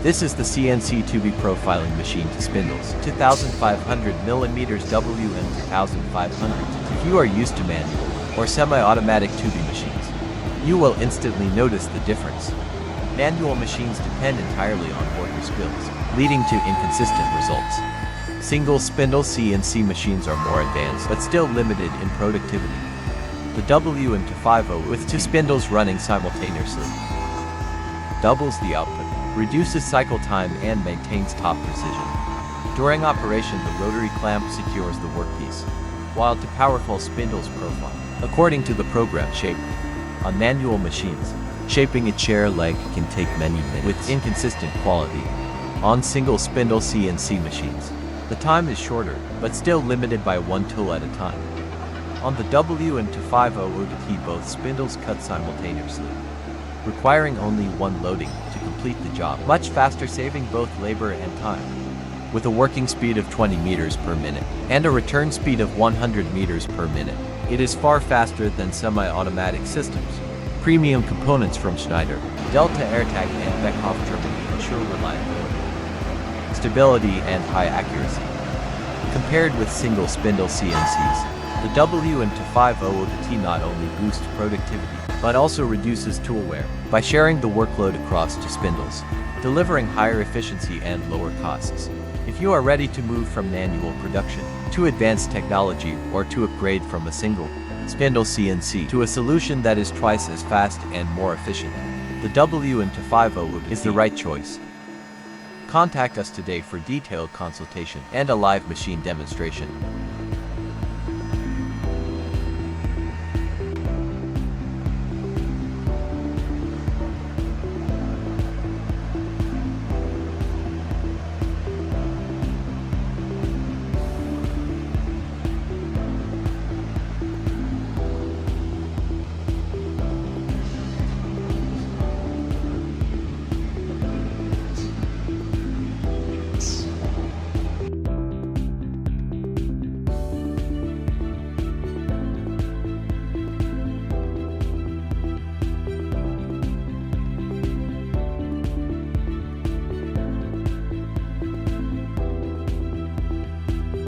This is the CNC 2B profiling machine to spindles, 2500 mm WM 2500. If you are used to manual or semi-automatic 2B machines, you will instantly notice the difference. Manual machines depend entirely on worker skills, leading to inconsistent results. Single spindle CNC machines are more advanced but still limited in productivity. The WM250 with 2 spindles running simultaneously doubles the output, reduces cycle time and maintains top precision. During operation, the rotary clamp secures the workpiece, while two powerful spindles profile according to the program shape. On manual machines, shaping a chair leg can take many minutes with inconsistent quality. On single spindle CNC machines, the time is shorter, but still limited by one tool at a time. On the WM250 ODT, both spindles cut simultaneously, requiring only one loading to complete the job, much faster, saving both labor and time. With a working speed of 20 meters per minute and a return speed of 100 meters per minute, it is far faster than semi-automatic systems. Premium components from Schneider, Delta AirTag and Beckhoff Germany ensure reliability, stability and high accuracy. Compared with single spindle CNCs, the WM250 ODT not only boosts productivity, but also reduces tool wear by sharing the workload across two spindles, delivering higher efficiency and lower costs. If you are ready to move from manual production to advanced technology or to upgrade from a single spindle CNC to a solution that is twice as fast and more efficient, the WM250 ODT is the right choice. Contact us today for detailed consultation and a live machine demonstration.